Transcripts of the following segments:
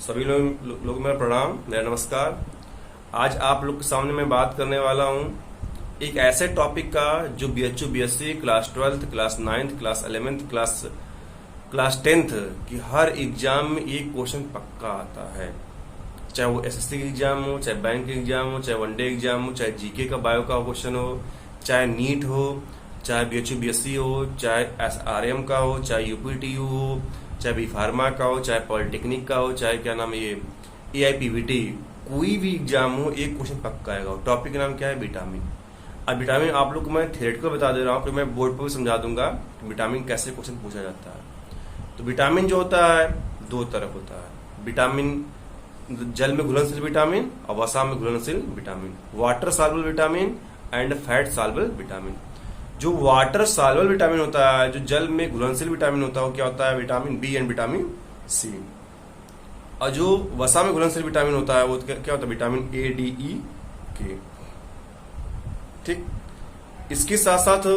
सभी लोग मेरा प्रणाम, मेरा नमस्कार। आज आप लोग के सामने मैं बात करने वाला हूँ एक ऐसे टॉपिक का जो BHU BSc class 12th class 9th class 11th class 10th की हर एग्जाम में एक क्वेश्चन पक्का आता है। चाहे वो SSC का एग्जाम हो, चाहे बैंक का एग्जाम हो, चाहे वनडे एग्जाम हो, चाहे जीके का बायो का क्वेश्चन हो, चाहे नीट हो, चाहे BHU BSc हो, चाहे SRM का हो, चाहे UPTU हो, चाहे बी फार्मा का हो, चाहे पॉलिटेक्निक का हो, चाहे क्या नाम है ये AIPVT, कोई भी एग्जाम हो एक क्वेश्चन पक्का आएगा। टॉपिक का नाम क्या है? विटामिन। अब विटामिन आप लोग को मैं थ्योरेटिकल बता दे रहा हूँ, फिर मैं बोर्ड पर भी समझा दूंगा कि विटामिन कैसे क्वेश्चन पूछा जाता है। तो विटामिन जो होता है दो तरह होता है। विटामिन जल में घुलनशील विटामिन और वसा में घुलनशील vitamin, water soluble vitamin and fat soluble vitamin. जो वाटर सॉल्युबल विटामिन होता है, जो जल में घुलनशील विटामिन होता है, वो क्या होता है? Vitamin B and vitamin C. और जो वसा में घुलनशील विटामिन होता है वो क्या होता है? विटामिन ए, डी, ई, के। ठीक। इसके साथ साथ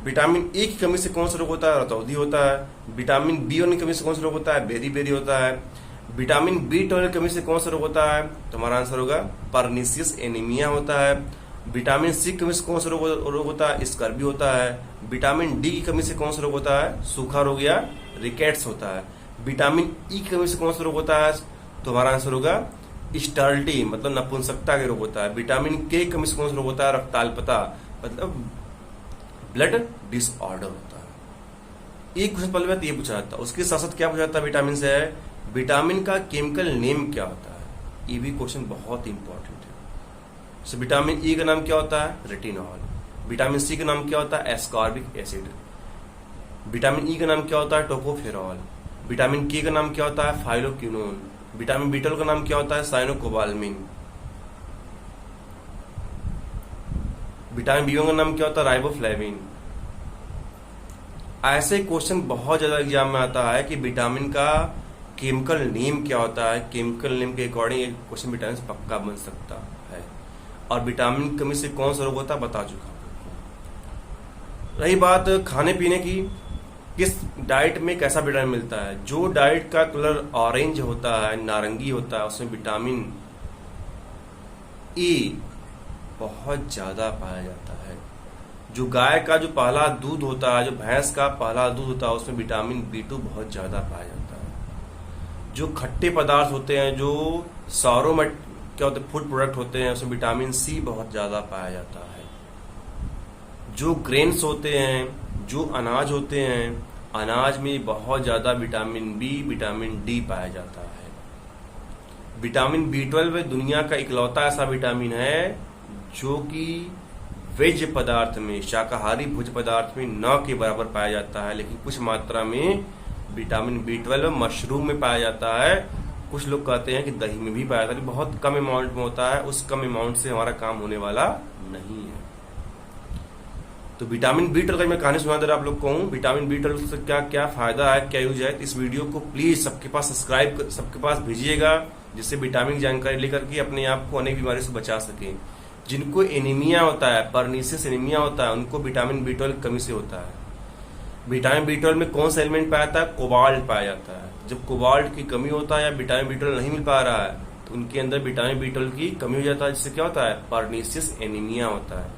विटामिन ए की कमी से कौन सा रोग होता है? रतौंधी होता है। विटामिन बी की कमी से कौन सा रोग होता है? बेरी होता है। विटामिन B12 की कमी से कौन सा रोग होता है? तो हमारा आंसर होगा परनीसियस एनीमिया होता है। विटामिन सी की कमी से कौन सा रोग होता है? स्कर्वी होता है। विटामिन डी की कमी से कौन सा रोग होता है? सूखा रोग या रिकेट्स होता है। विटामिन ई की कमी से कौन सा रोग होता है? तो हमारा आंसर होगा स्टर्लिटी, मतलब नपुंसकता के रोग होता है। विटामिन के की कमी से कौन सा रोग होता है? रक्ताल्पता, मतलब ब्लड डिसऑर्डर होता है। एक क्वेश्चन पहले बात ये पूछा जाता है, उसके साथ साथ क्या पूछा जाता है विटामिन से? विटामिन का केमिकल नेम क्या होता है? ये भी क्वेश्चन बहुत इंपॉर्टेंट है। विटामिन ई का नाम क्या होता है? रेटिनॉल। विटामिन सी का नाम क्या होता है? Ascorbic acid. विटामिन ई का नाम क्या होता है? टोकोफेरॉल। विटामिन के का नाम क्या होता है? फाइलोक्विनोन। विटामिन B12 का नाम क्या होता है? साइनोकोबाल्मिन। विटामिन B1 का नाम क्या होता है? राइबोफ्लेविन। ऐसे क्वेश्चन बहुत ज्यादा एग्जाम में आता है कि विटामिन का केमिकल नेम क्या होता है। केमिकल नेम के अकॉर्डिंग एक क्वेश्चन विटामिन से पक्का बन सकता है। और विटामिन की कमी से कौन सा रोग होता है बता चुका हूं। रही बात खाने पीने की, किस डाइट में कैसा विटामिन मिलता है? जो डाइट का कलर ऑरेंज होता है, नारंगी होता है, उसमें विटामिन E बहुत ज्यादा पाया जाता है। जो गाय का जो पहला दूध होता है, जो भैंस का पहला दूध होता है, उसमें विटामिन B2 बहुत ज्यादा पाया जाता है। जो खट्टे पदार्थ होते हैं, जो सौरों में क्या होते हैं, फूड प्रोडक्ट होते हैं, उसमें विटामिन C बहुत ज्यादा पाया जाता है। जो ग्रेन्स होते हैं, जो अनाज होते हैं, अनाज में बहुत ज्यादा विटामिन B, विटामिन D पाया जाता है। विटामिन B12 दुनिया का इकलौता ऐसा विटामिन है जो कि वेज पदार्थ में, शाकाहारी भोज पदार्थ में 9 के बराबर पाया जाता है, लेकिन कुछ मात्रा में विटामिन B12 मशरूम में पाया जाता है। कुछ लोग कहते हैं कि दही में भी पाया जाता है, बहुत कम अमाउंट में होता है। उस कम अमाउंट से हमारा काम होने वाला नहीं है। तो विटामिन B12 का मैं कहानी सुना दे रहा आप लोग को हूँ। विटामिन B12 से क्या क्या फायदा है, क्या यूज है। इस वीडियो को प्लीज सबके पास सब्सक्राइब, सबके पास भेजिएगा, जिससे विटामिन की जानकारी लेकर के अपने आप को अनेक बीमारी से बचा सके। जिनको एनीमिया होता है, परनीसियस एनीमिया होता है, उनको विटामिन B12 की कमी से होता है। विटामिन B12 में कौन सा एलिमेंट पाया जाता है? कोबाल्ट पाया जाता है। जब कोबाल्ट की कमी होता है या विटामिन B12 नहीं मिल पा रहा है, तो उनके अंदर विटामिन B12 की कमी हो जाता है, जिससे क्या होता है? परनीसियस एनीमिया होता है।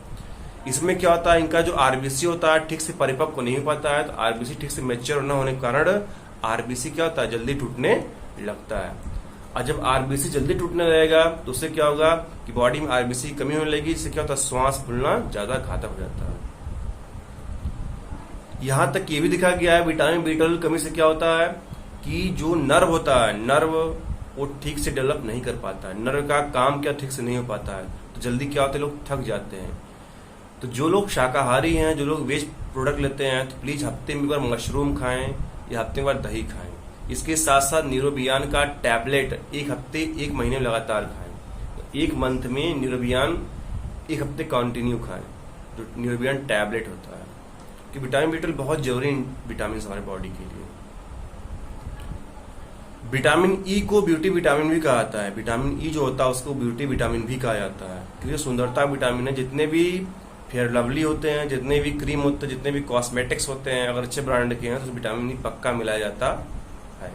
इसमें क्या होता है? इनका जो आरबीसी होता है ठीक से परिपक्व नहीं हो पाता है, तो आरबीसी ठीक से मैच्योर न होने के कारण आरबीसी क्या होता है? जल्दी टूटने लगता है। और जब आरबीसी जल्दी टूटने लगेगा तो उससे क्या होगा कि बॉडी में आरबीसी की कमी होने लगेगी, जिससे क्या होता है? श्वास फूलना ज्यादा घातक हो जाता है। यहां तक ये भी दिखा गया है विटामिन B12 कमी से क्या होता है कि जो नर्व होता है, नर्व वो ठीक से डेवलप नहीं कर पाता है। नर्व का काम क्या ठीक से नहीं हो पाता है, तो जल्दी क्या होता है? लोग थक जाते हैं। तो जो लोग शाकाहारी हैं, जो लोग वेज प्रोडक्ट लेते हैं, तो प्लीज हफ्ते में एक बार मशरूम खाएं या हफ्ते में एक बार दही खाएं। इसके साथ साथ न्यूरोबियान का टैबलेट एक हफ्ते, एक महीने में लगातार खाएं। तो एक मंथ में न्यूरोबियान एक हफ्ते कंटिन्यू खाएं, जो न्यूरोबियान टैबलेट होता है। कि विटामिन B12 बहुत जरूरी विटामिन हमारे बॉडी के लिए। विटामिन E को ब्यूटी विटामिन भी कहा जाता है। विटामिन E जो होता है उसको ब्यूटी विटामिन भी कहा जाता है, क्योंकि सुंदरता विटामिन है। जितने भी फेयर लवली होते हैं, जितने भी क्रीम होते हैं, जितने भी कॉस्मेटिक्स होते हैं, अगर अच्छे ब्रांड के हैं तो विटामिन E पक्का मिलाया जाता है।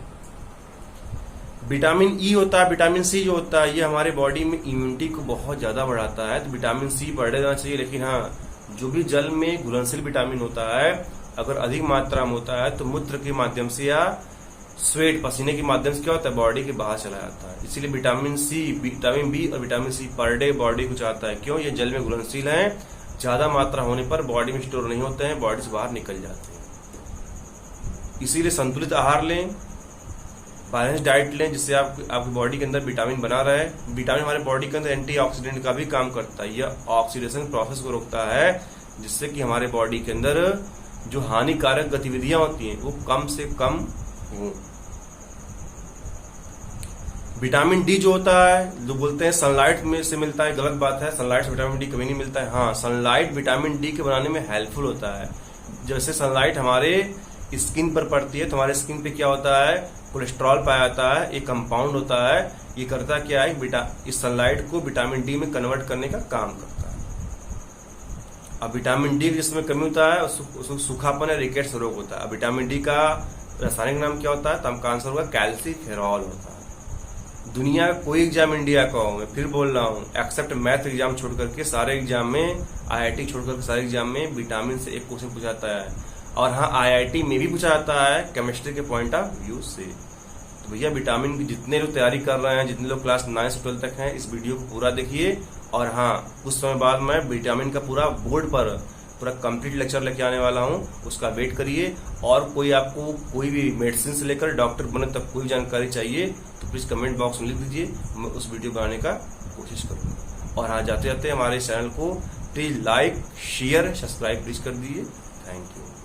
विटामिन ई होता है, विटामिन सी जो होता है ये हमारे बॉडी में इम्यूनिटी को बहुत ज्यादा बढ़ाता है, तो विटामिन सी बढ़ जाना चाहिए। लेकिन हाँ, जो भी जल में घुलनशील विटामिन होता है अगर अधिक मात्रा में होता है तो मूत्र के माध्यम से या स्वेट पसीने के माध्यम से क्या होता है, बॉडी के बाहर चला जाता है। इसीलिए विटामिन सी, विटामिन बी और vitamin C per day body को चाहता है। क्यों? ये जल में घुलनशील है, ज्यादा मात्रा होने पर बॉडी में स्टोर नहीं होते हैं, बॉडी से बाहर निकल जाते हैं। इसीलिए संतुलित आहार लें, बैलेंस डाइट लें, जिससे आपकी बॉडी के अंदर विटामिन बना रहे। विटामिन हमारे बॉडी के अंदर एंटीऑक्सीडेंट का भी काम करता है, यह ऑक्सीडेशन प्रोसेस को रोकता है, जिससे कि हमारे बॉडी के अंदर जो हानिकारक गतिविधियां होती हैं वो कम से कम हो। विटामिन डी जो होता है, जो बोलते हैं सनलाइट में से मिलता है, गलत बात है। सनलाइट से विटामिन डी कभी नहीं मिलता है। हाँ, सनलाइट विटामिन डी के बनाने में हेल्पफुल होता है। जैसे सनलाइट हमारे स्किन पर पड़ती है तो हमारे स्किन पे क्या होता है, कोलेस्ट्रॉल पाया जाता है, एक कंपाउंड होता है। ये करता क्या है, इस सनलाइट को विटामिन डी में कन्वर्ट करने का काम करता है। अब विटामिन डी जिसमें कमी होता है उसको सूखापन या रिकेट्स रोग होता है। अब विटामिन डी का रासायनिक नाम क्या होता है, तो आपका आंसर होगा कैल्सीफेरॉल होता है। दुनिया का कोई एग्जाम इंडिया का हो, मैं फिर बोल रहा हूँ, एक्सेप्ट मैथ एग्जाम छोड़ करके सारे एग्जाम में, आईआईटी छोड़ करके सारे एग्जाम में विटामिन से एक क्वेश्चन पूछा जाता है। और हाँ, आईआईटी में भी पूछा जाता है केमिस्ट्री के पॉइंट ऑफ व्यू से। तो भैया विटामिन की जितने लोग तैयारी कर रहे हैं, जितने लोग क्लास 9 से 12 तक हैं, इस वीडियो को पूरा देखिए। और हाँ, कुछ समय बाद मैं विटामिन का पूरा बोर्ड पर पूरा कंप्लीट लेक्चर लेके आने वाला हूँ, उसका वेट करिए। और कोई आपको कोई भी मेडिसिन से लेकर डॉक्टर बने तक कोई जानकारी चाहिए तो प्लीज कमेंट बॉक्स में लिख दीजिए, मैं उस वीडियो बनाने का कोशिश करूंगा। और हाँ, जाते जाते हमारे चैनल को please like, share, subscribe please कर दीजिए। Thank you.